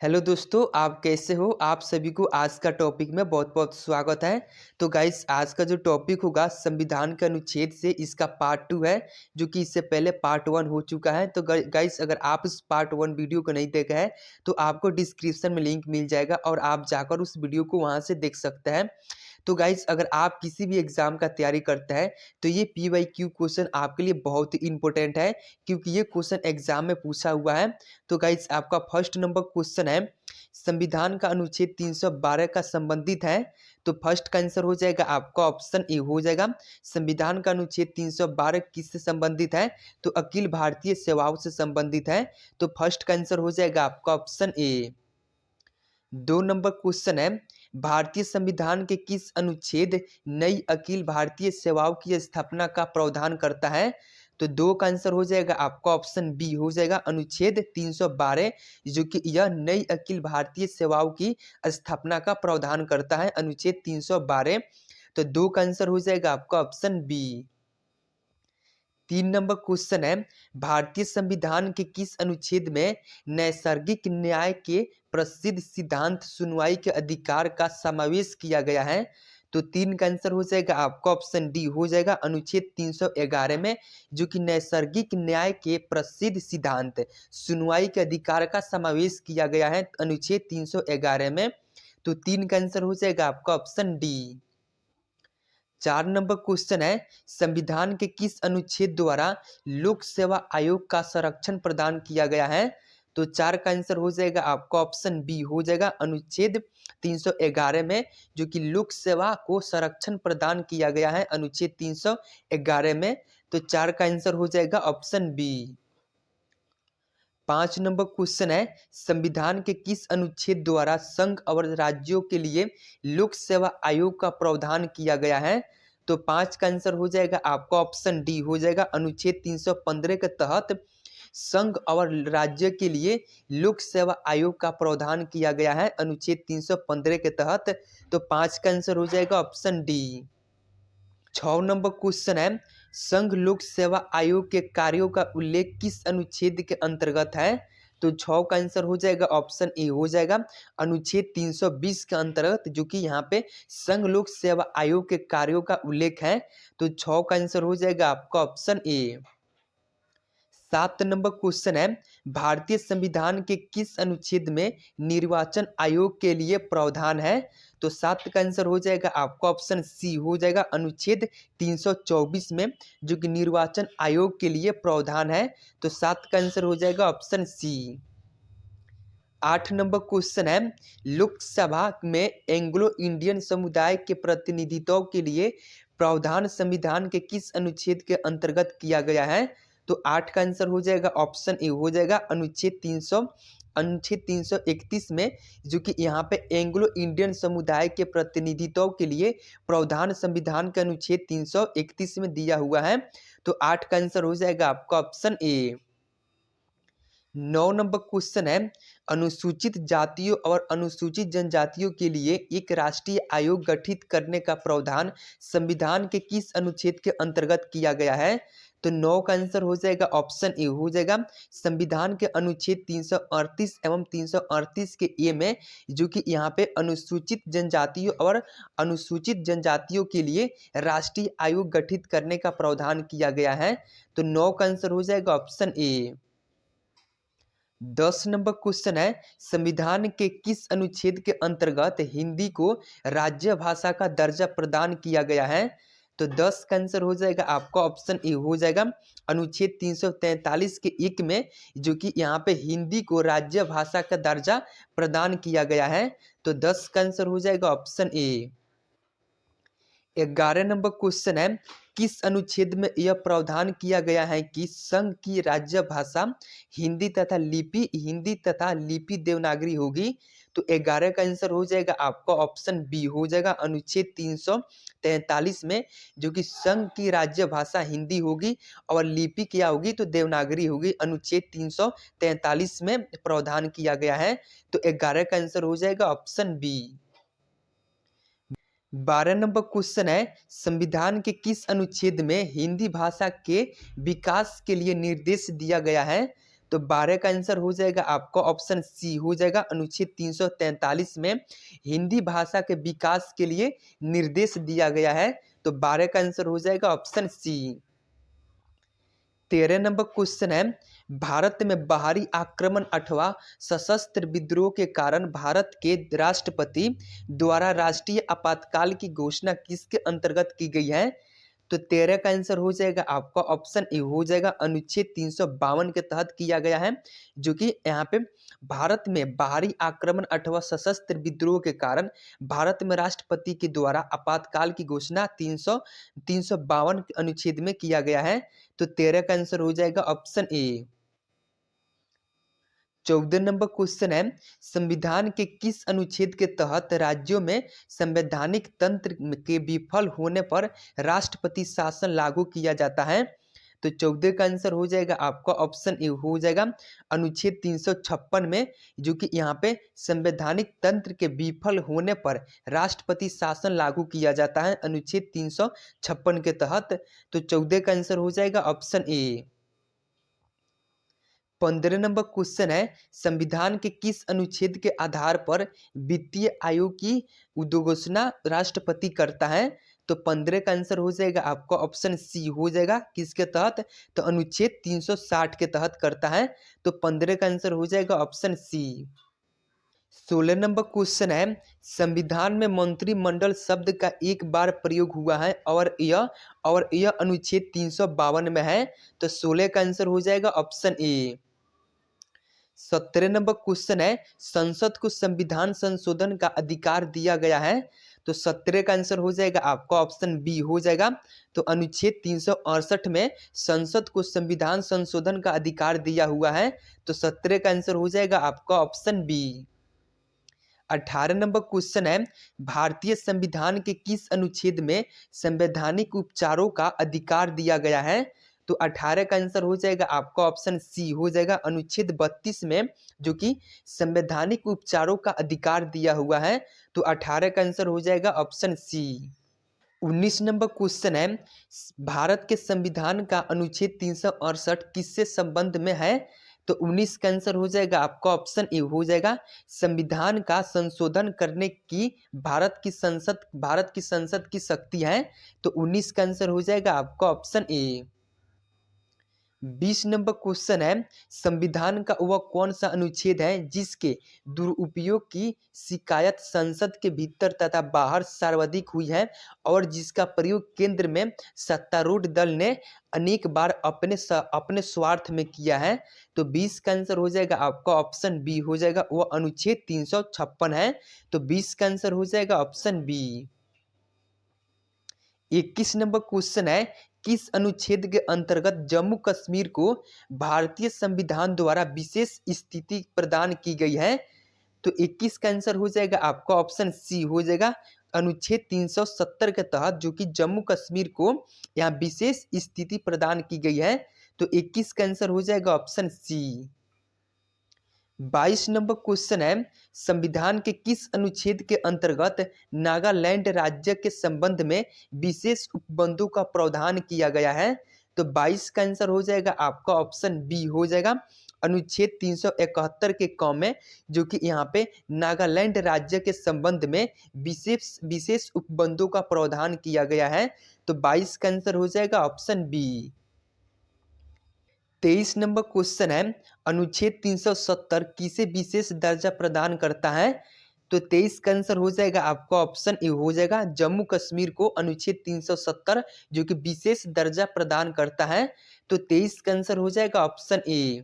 Hello दोस्तों, आप कैसे हो? आप सभी को आज का टॉपिक में बहुत बहुत स्वागत है। तो गाइस, आज का जो टॉपिक होगा संविधान के अनुच्छेद से, इसका पार्ट 2 है, जो कि इससे पहले पार्ट 1 हो चुका है। तो गाइस, अगर आप इस पार्ट 1 वीडियो को नहीं देखा है तो आपको डिस्क्रिप्शन में लिंक मिल जाएगा और आप जाकर उस वीडियो को वहां से देख सकते हैं। तो गाइस, अगर आप किसी भी एग्जाम का तैयारी करते हैं तो ये PYQ क्वेश्चन आपके लिए बहुत ही इंपॉर्टेंट है, क्योंकि ये क्वेश्चन एग्जाम में पूछा हुआ है। तो गाइस, आपका फर्स्ट नंबर क्वेश्चन है, संविधान का अनुच्छेद 312 का संबंधित है। तो फर्स्ट का आंसर हो जाएगा आपका ऑप्शन ए हो जाएगा। संविधान का अनुच्छेद 312 किससे संबंधित है? तो अखिल भारतीय सेवाओं से संबंधित है। तो फर्स्ट का आंसर हो जाएगा आपका ऑप्शन ए। 2 नंबर क्वेश्चन है, भारतीय संविधान के किस अनुच्छेद नई अखिल भारतीय सेवाओं की स्थापना का प्रावधान करता है? तो 2 का आंसर हो जाएगा आपका ऑप्शन बी हो जाएगा, अनुच्छेद 312, जो कि यह नई अखिल भारतीय सेवाओं की स्थापना का प्रावधान करता है, अनुच्छेद 312। तो 2 का आंसर हो जाएगा आपका ऑप्शन बी। 3 नंबर क्वेश्चन है, भारतीय संविधान के किस अनुच्छेद में नैसर्गिक न्याय के प्रसिद्ध सिद्धांत सुनवाई के अधिकार का समावेश किया गया है? तो 3 का आंसर हो जाएगा आपका ऑप्शन डी हो जाएगा, अनुच्छेद 311 में, जो कि नैसर्गिक न्याय के प्रसिद्ध सिद्धांत सुनवाई के अधिकार का समावेश किया गया है अनुच्छेद 311 में। तो 3 का आंसर हो जाएगा आपका ऑप्शन डी। 4 नंबर क्वेश्चन है, संविधान के किस अनुच्छेद द्वारा लोक सेवा आयोग का संरक्षण प्रदान किया गया है? तो 4 का आंसर हो जाएगा आपका ऑप्शन बी हो जाएगा, अनुच्छेद 311 में, जो कि लोक सेवा को संरक्षण प्रदान किया गया है अनुच्छेद 311 में। तो 4 का आंसर हो जाएगा ऑप्शन बी। 5 नंबर क्वेश्चन है, संविधान के किस अनुच्छेद द्वारा संघ और राज्यों के लिए लोक सेवा आयोग का प्रावधान किया गया है? तो 5 का आंसर हो जाएगा आपका ऑप्शन डी हो जाएगा, अनुच्छेद 315 के तहत संघ और राज्य के लिए लोक सेवा आयोग का प्रावधान किया गया है अनुच्छेद 315 के तहत। तो 5 का आंसर हो जाएगा ऑप्शन डी। 6 नंबर क्वेश्चन है, संघ लोक सेवा आयोग के कार्यों का उल्लेख किस अनुच्छेद के अंतर्गत है? तो 6 का आंसर हो जाएगा ऑप्शन ए हो जाएगा, अनुच्छेद 320 के अंतर्गत, जो कि यहाँ पे संघ लोक सेवा आयोग के कार्यों का उल्लेख है। तो 6 का आंसर हो जाएगा आपका ऑप्शन ए। 7 नंबर क्वेश्चन है, भारतीय संविधान के किस अनुच्छेद में निर्वाचन आयोग के लिए प्रावधान है? तो 7 का आंसर हो जाएगा आपका ऑप्शन सी हो जाएगा, अनुच्छेद 324 में, जो कि निर्वाचन आयोग के लिए प्रावधान है। तो 7 का आंसर हो जाएगा ऑप्शन सी। 8 नंबर क्वेश्चन है, लोकसभा में एंग्लो इंडियन समुदाय के प्रतिनिधित्व के लिए प्रावधान संविधान के किस अनुच्छेद के अंतर्गत किया गया है? तो 8 का आंसर हो जाएगा ऑप्शन ए हो जाएगा, अनुच्छेद 331 में, जो कि यहाँ पे एंग्लो इंडियन समुदाय के प्रतिनिधित्व के लिए प्रावधान संविधान के अनुच्छेद 331 में दिया हुआ है। तो 8 का आंसर हो जाएगा आपका ऑप्शन ए। 9 नंबर क्वेश्चन है, अनुसूचित जातियों और अनुसूचित जनजातियों के लिए एक राष्ट्रीय आयोग गठित करने का प्रावधान संविधान के किस अनुच्छेद के अंतर्गत किया गया है? तो 9 का आंसर हो जाएगा ऑप्शन ए हो जाएगा, संविधान के अनुच्छेद 338 एवं 338 के ए में, जो कि यहाँ पे अनुसूचित जनजातियों और अनुसूचित जनजातियों के लिए राष्ट्रीय आयोग गठित करने का प्रावधान किया गया है। तो 9 का आंसर हो जाएगा ऑप्शन ए। 10 नंबर क्वेश्चन है, संविधान के किस अनुच्छेद के अंतर्गत हिंदी को राज्य भाषा का दर्जा प्रदान किया गया है? तो 10 का आंसर हो जाएगा आपका ऑप्शन ए हो जाएगा, अनुच्छेद 343 के 1 में, जो कि यहाँ पे हिंदी को राज्य भाषा का दर्जा प्रदान किया गया है। तो 10 का आंसर हो जाएगा ऑप्शन ए। 11 नंबर क्वेश्चन है, किस अनुच्छेद में यह प्रावधान किया गया है कि संघ की राज्य भाषा हिंदी तथा लिपि देवनागरी होगी? तो 11 का आंसर हो जाएगा आपका ऑप्शन बी हो जाएगा, अनुच्छेद 343 में, जो कि संघ की राज्य भाषा हिंदी होगी और लिपि क्या होगी? तो देवनागरी होगी, अनुच्छेद 343 में प्रावधान किया गया है। तो 11 का आंसर हो जाएगा ऑप्शन बी। 12 नंबर क्वेश्चन है, संविधान के किस अनुच्छेद में हिंदी भाषा के विकास के लिए निर्देश दिया गया है? तो 12 का आंसर हो जाएगा आपका ऑप्शन सी हो जाएगा। अनुच्छेद 343 में हिंदी भाषा के विकास के लिए निर्देश दिया गया है। तो 12 का आंसर हो जाएगा ऑप्शन सी। 13 नंबर क्वेश्चन है, भारत में बाहरी आक्रमण अथवा सशस्त्र विद्रोह के कारण भारत के राष्ट्रपति द्वारा राष्ट्रीय आपातकाल की घोषणा किसके अंतर्गत की गई है? तो 13 का आंसर हो जाएगा आपका ऑप्शन ए हो जाएगा। अनुच्छेद 352 के तहत किया गया है, जो कि यहाँ पे भारत में बाहरी आक्रमण अथवा सशस्त्र विद्रोह के कारण भारत में राष्ट्रपति के द्वारा आपातकाल की घोषणा 352 अनुच्छेद में किया गया है। तो 13 का आंसर हो जाएगा ऑप्शन ए। 14 नंबर क्वेश्चन है, संविधान के किस अनुच्छेद के तहत राज्यों में संवैधानिक तंत्र के विफल होने पर राष्ट्रपति शासन लागू किया जाता है? तो 14 का आंसर हो जाएगा आपका ऑप्शन ए हो जाएगा। अनुच्छेद 356 में, जो कि यहाँ पे संवैधानिक तंत्र के विफल होने पर राष्ट्रपति शासन लागू किया जाता है अनुच्छेद 356 के तहत। तो 14 का आंसर हो जाएगा ऑप्शन ए। 15 नंबर क्वेश्चन है, संविधान के किस अनुच्छेद के आधार पर वित्तीय आयोग की उद्घोषणा राष्ट्रपति करता है? तो 15 का आंसर हो जाएगा आपका ऑप्शन सी हो जाएगा। किसके तहत? तो अनुच्छेद 360 के तहत करता है। तो 15 का आंसर हो जाएगा ऑप्शन सी। 16 नंबर क्वेश्चन है, संविधान में मंत्रिमंडल शब्द का एक बार प्रयोग हुआ है और यह अनुच्छेद 352 में है। तो 16 का आंसर हो जाएगा ऑप्शन ए। 17 नंबर क्वेश्चन है, संसद को संविधान संशोधन का अधिकार दिया गया है। तो 17 का आंसर हो जाएगा आपका ऑप्शन बी हो जाएगा। तो अनुच्छेद 368 में संसद को संविधान संशोधन का अधिकार दिया हुआ है। तो 17 का आंसर हो जाएगा आपका ऑप्शन बी। 18 नंबर क्वेश्चन है, भारतीय संविधान के किस अनुच्छेद में संवैधानिक उपचारों का अधिकार दिया गया है? तो 18 का आंसर हो जाएगा आपका ऑप्शन सी हो जाएगा। अनुच्छेद 32 में, जो कि संवैधानिक उपचारों का अधिकार दिया हुआ है। तो 18 का आंसर हो जाएगा ऑप्शन सी। 19 नंबर क्वेश्चन है, भारत के संविधान का अनुच्छेद 368 किससे संबंध में है? तो 19 का आंसर हो जाएगा आपका ऑप्शन ए हो जाएगा। संविधान का संशोधन करने की भारत की संसद की शक्ति है। तो 19 का आंसर हो जाएगा आपका ऑप्शन ए। 20 नंबर क्वेश्चन है, संविधान का वह कौन सा अनुच्छेद है जिसके दुरुपयोग की शिकायत संसद के भीतर तथा बाहर सर्वाधिक हुई है और जिसका प्रयोग केंद्र में सत्तारूढ़ दल ने अनेक बार अपने स्वार्थ में किया है? तो 20 का आंसर हो जाएगा आपका ऑप्शन बी हो जाएगा। वह अनुच्छेद 356 है। तो 20 का आंसर हो जाएगा ऑप्शन बी। 21 नंबर क्वेश्चन है, किस अनुच्छेद के अंतर्गत जम्मू कश्मीर को भारतीय संविधान द्वारा विशेष स्थिति प्रदान की गई है? तो 21 का आंसर हो जाएगा आपका ऑप्शन सी हो जाएगा। अनुच्छेद 370 के तहत, जो कि जम्मू कश्मीर को यहाँ विशेष स्थिति प्रदान की गई है। तो 21 का आंसर हो जाएगा ऑप्शन सी। 22 नंबर क्वेश्चन है, संविधान के किस अनुच्छेद के अंतर्गत नागालैंड राज्य के संबंध में विशेष उपबंधों का प्रावधान किया गया है? तो 22 का आंसर हो जाएगा आपका ऑप्शन बी हो जाएगा। अनुच्छेद 371 के क में, जो कि यहाँ पे नागालैंड राज्य के संबंध में विशेष उपबंधों का प्रावधान किया गया है। तो 22 का आंसर हो जाएगा ऑप्शन बी। 23 नंबर क्वेश्चन है, अनुच्छेद 370 किसे विशेष दर्जा प्रदान करता है? तो 23 का आंसर हो जाएगा आपका ऑप्शन ए हो जाएगा। जम्मू कश्मीर को अनुच्छेद 370 जो कि विशेष दर्जा प्रदान करता है। तो 23 का आंसर हो जाएगा ऑप्शन ए।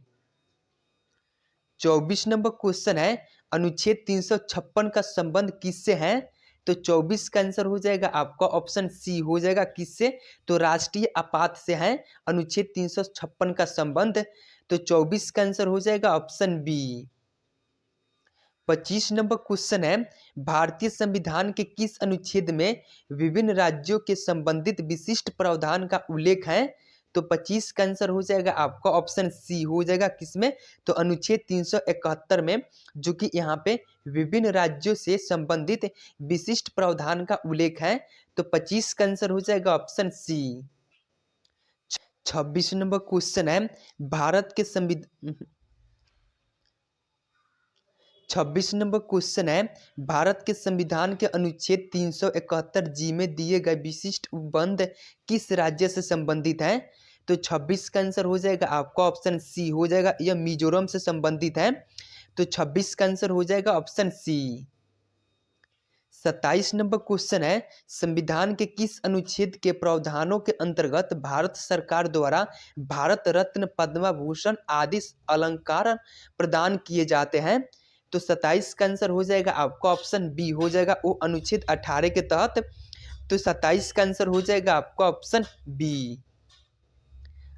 24 नंबर क्वेश्चन है, अनुच्छेद 356 का संबंध किससे है? तो 24 का आंसर हो जाएगा आपका ऑप्शन सी हो जाएगा। किससे? तो राष्ट्रीय आपात से है अनुच्छेद 356 का संबंध। तो 24 का आंसर हो जाएगा ऑप्शन बी। 25 नंबर क्वेश्चन है, भारतीय संविधान के किस अनुच्छेद में विभिन्न राज्यों के संबंधित विशिष्ट प्रावधान का उल्लेख है? तो 25 का आंसर हो जाएगा आपका ऑप्शन सी हो जाएगा। किसमें? तो अनुच्छेद 371 में, जो कि यहाँ पे विभिन्न राज्यों से संबंधित विशिष्ट प्रावधान का उल्लेख है। तो 25 का आंसर हो जाएगा ऑप्शन सी। 26 नंबर क्वेश्चन है, भारत के संविधान 26 नंबर क्वेश्चन है, भारत के संविधान के अनुच्छेद 371 जी में दिए गए विशिष्ट उपबंध किस राज्य से संबंधित है? तो 26 का आंसर हो जाएगा आपका ऑप्शन सी हो जाएगा, यह मिजोरम से संबंधित है। तो 26 का आंसर हो जाएगा ऑप्शन सी। 27 नंबर क्वेश्चन है, संविधान के किस अनुच्छेद के प्रावधानों के अंतर्गत भारत सरकार द्वारा भारत रत्न, पद्म भूषण आदि अलंकार प्रदान किए जाते हैं? तो 27 का आंसर हो जाएगा आपका ऑप्शन बी हो जाएगा, वो अनुच्छेद 18 के तहत। तो 27 का आंसर हो जाएगा आपका ऑप्शन बी।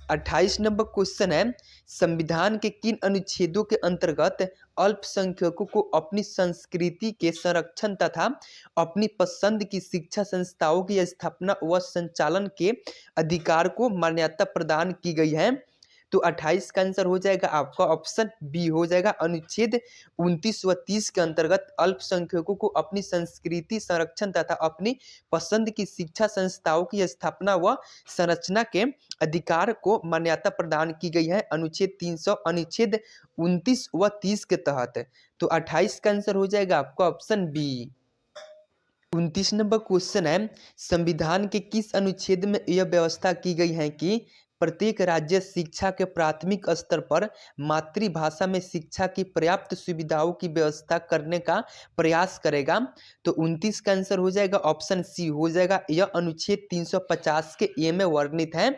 28 नंबर क्वेश्चन है, संविधान के किन अनुच्छेदों के अंतर्गत अल्पसंख्यकों को अपनी संस्कृति के संरक्षण तथा अपनी पसंद की शिक्षा संस्थाओं की स्थापना व संचालन के अधिकार को मान्यता प्रदान की गई है? तो 28 का आंसर हो जाएगा आपका ऑप्शन बी हो जाएगा, अनुच्छेद 29 व 30 के अंतर्गत अल्पसंख्यकों को अपनी संस्कृति संरक्षण तथा अपनी पसंद की शिक्षा संस्थाओं की स्थापना व संरचना के अधिकार को मान्यता प्रदान की गई है अनुच्छेद 29 व 30 के तहत। तो 28 का आंसर हो जाएगा आपका ऑप्शन बी। 29 नंबर क्वेश्चन है, संविधान के किस अनुच्छेद में यह व्यवस्था की गई है कि प्रत्येक राज्य शिक्षा के प्राथमिक स्तर पर मातृभाषा में शिक्षा की पर्याप्त सुविधाओं की व्यवस्था करने का प्रयास करेगा? तो 29 का आंसर हो जाएगा ऑप्शन सी हो जाएगा, यह अनुच्छेद 350 के ए में वर्णित है।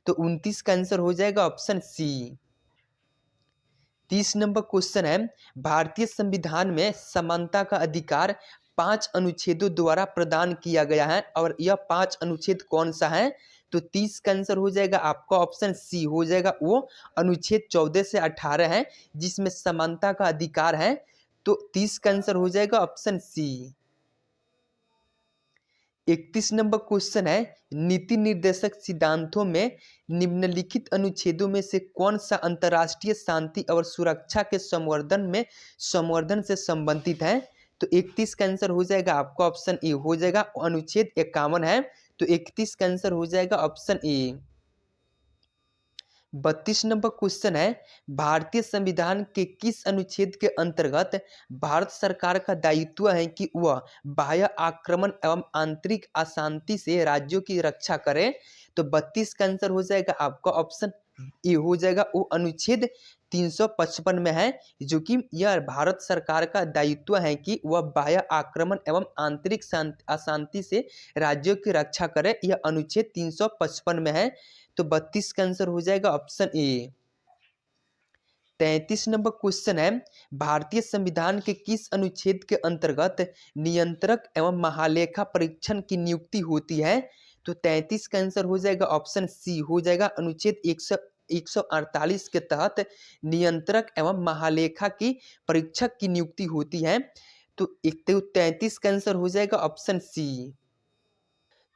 तो 29 का आंसर हो जाएगा ऑप्शन सी। 30 नंबर क्वेश्चन है, भारतीय संविधान में समानता का अधिकार 5 अनुच्छेदों द्वारा प्रदान किया गया है और यह 5 अनुच्छेद कौन सा है? तो 30 का आंसर हो जाएगा आपका ऑप्शन सी हो जाएगा, वो अनुच्छेद 14 से 18 है जिसमें समानता का अधिकार है। तो 30 का आंसर हो जाएगा ऑप्शन सी। 31 नंबर क्वेश्चन है, नीति निर्देशक सिद्धांतों में निम्नलिखित अनुच्छेदों में से कौन सा अंतर्राष्ट्रीय शांति और सुरक्षा के संवर्धन से संबंधित है? तो 31 का आंसर हो जाएगा आपका ऑप्शन ए हो जाएगा, अनुच्छेद 51 है। तो 31 का आंसर हो जाएगा ऑप्शन ए। 32 नंबर क्वेश्चन है, भारतीय संविधान के किस अनुच्छेद के अंतर्गत भारत सरकार का दायित्व है कि वह बाह्य आक्रमण एवं आंतरिक अशांति से राज्यों की रक्षा करे? तो 32 का आंसर हो जाएगा आपका ऑप्शन ए हो जाएगा, वो अनुच्छेद 355 में है, जो कि यह भारत सरकार का दायित्व है कि वह बाह्य आक्रमण एवं आंतरिक अशांति से राज्यों की रक्षा करे, यह अनुच्छेद 355 में है। तो 32 का आंसर हो जाएगा ऑप्शन ए। 33 नंबर क्वेश्चन है, भारतीय संविधान के किस अनुच्छेद के अंतर्गत नियंत्रक एवं महालेखा परीक्षण की नियुक्ति होती है? तो 33 का आंसर हो जाएगा ऑप्शन सी हो जाएगा, अनुच्छेद 148 के तहत नियंत्रक एवं महालेखा की परीक्षक की नियुक्ति होती है। तो 33 का आंसर हो जाएगा ऑप्शन सी।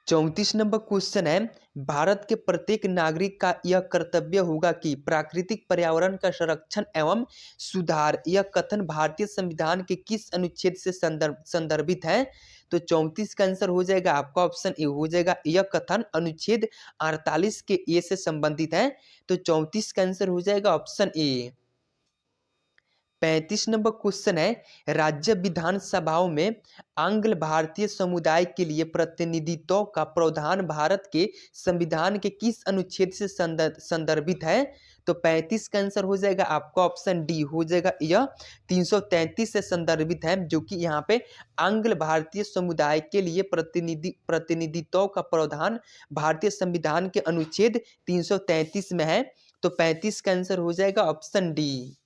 34 नंबर क्वेश्चन है, भारत के प्रत्येक नागरिक का यह कर्तव्य होगा कि प्राकृतिक पर्यावरण का संरक्षण एवं सुधार, यह कथन भारतीय संविधान के किस अनुच्छेद से संदर्भित है? तो 34 का आंसर हो जाएगा आपका ऑप्शन ए हो जाएगा, यह कथन अनुच्छेद 48 के ए से संबंधित है। तो 34 का आंसर हो जाएगा ऑप्शन ए। 35 नंबर क्वेश्चन है, राज्य विधानसभाओं में आंग्ल भारतीय समुदाय के लिए प्रतिनिधित्व का प्रावधान भारत के संविधान के किस अनुच्छेद से संदर्भित है? तो 35 का आंसर हो जाएगा आपका ऑप्शन डी हो जाएगा, यह 333 से संदर्भित है, जो कि यहाँ पे आंग्ल भारतीय समुदाय के लिए प्रतिनिधित्व का प्रावधान भारतीय संविधान के अनुच्छेद 333 में है। तो 35 का आंसर हो जाएगा ऑप्शन डी।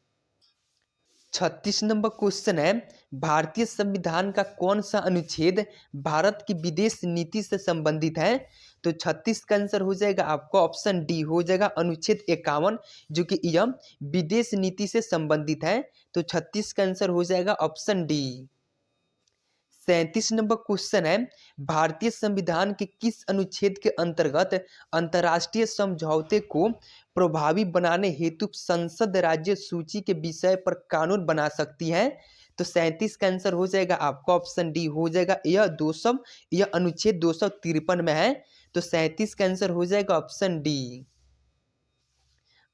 36 नंबर क्वेश्चन है, भारतीय संविधान का कौन सा अनुच्छेद भारत की विदेश नीति से संबंधित है? तो 36 का आंसर हो जाएगा आपका ऑप्शन डी हो जाएगा, अनुच्छेद 51, जो कि यह विदेश नीति से संबंधित है। तो 36 का आंसर हो जाएगा ऑप्शन डी। 37 नंबर क्वेश्चन है, भारतीय संविधान के किस अनुच्छेद के अंतर्गत अंतर्राष्ट्रीय समझौते को प्रभावी बनाने हेतु संसद राज्य सूची के विषय पर कानून बना सकती है? तो 37 का आंसर हो जाएगा आपका ऑप्शन डी हो जाएगा, यह अनुच्छेद 253 में है। तो 37 का आंसर हो जाएगा ऑप्शन डी।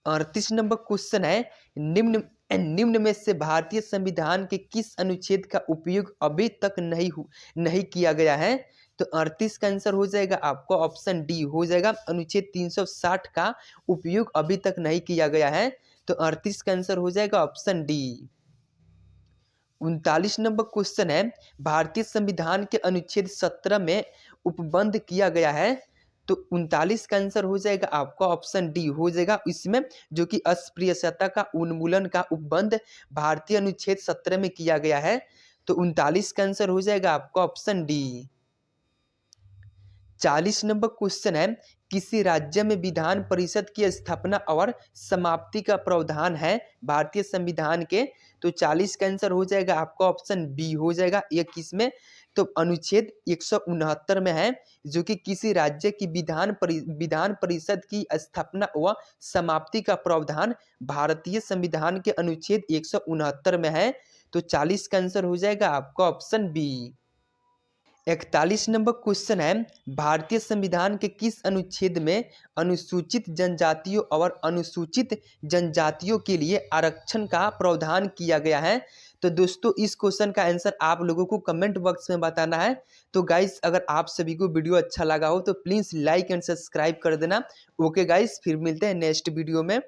38 नंबर क्वेश्चन है, निम्न में से भारतीय संविधान के किस अनुच्छेद का उपयोग अभी तक नहीं किया गया है? तो 38 का आंसर हो जाएगा आपका ऑप्शन डी हो जाएगा, अनुच्छेद 360 का उपयोग अभी तक नहीं किया गया है। तो 38 का आंसर हो जाएगा ऑप्शन डी। 39 नंबर क्वेश्चन है, भारतीय संविधान के अनुच्छेद 17 में उपबंध किया गया है। तो 39 का आंसर हो जाएगा आपका ऑप्शन डी हो जाएगा, इसमें जो कि अस्पृश्यता का उन्मूलन का उपबंध भारतीय अनुच्छेद 17 में किया गया है। तो 39 का आंसर हो जाएगा आपका ऑप्शन डी। 40 नंबर क्वेश्चन है, किसी राज्य में विधान परिषद की स्थापना और समाप्ति का प्रावधान है भारतीय संविधान के? तो 40 का आंसर हो जाएगा आपका ऑप्शन बी हो जाएगा। ये किसमें? तो अनुच्छेद 169 में है, जो कि किसी राज्य की विधान परिषद की स्थापना व समाप्ति का प्रावधान भारतीय संविधान के अनुच्छेद 169 में है। तो 40 का आंसर हो जाएगा आपका ऑप्शन बी। 41 नंबर क्वेश्चन है, भारतीय संविधान के किस अनुच्छेद में अनुसूचित जनजातियों और अनुसूचित जनजातियों के लिए आरक्षण का प्रावधान किया गया है? तो दोस्तों इस क्वेश्चन का आंसर आप लोगों को कमेंट बॉक्स में बताना है। तो गाइस अगर आप सभी को वीडियो अच्छा लगा हो तो प्लीज़ लाइक एंड सब्सक्राइब कर देना। ओके गाइस, फिर मिलते हैं नेक्स्ट वीडियो में।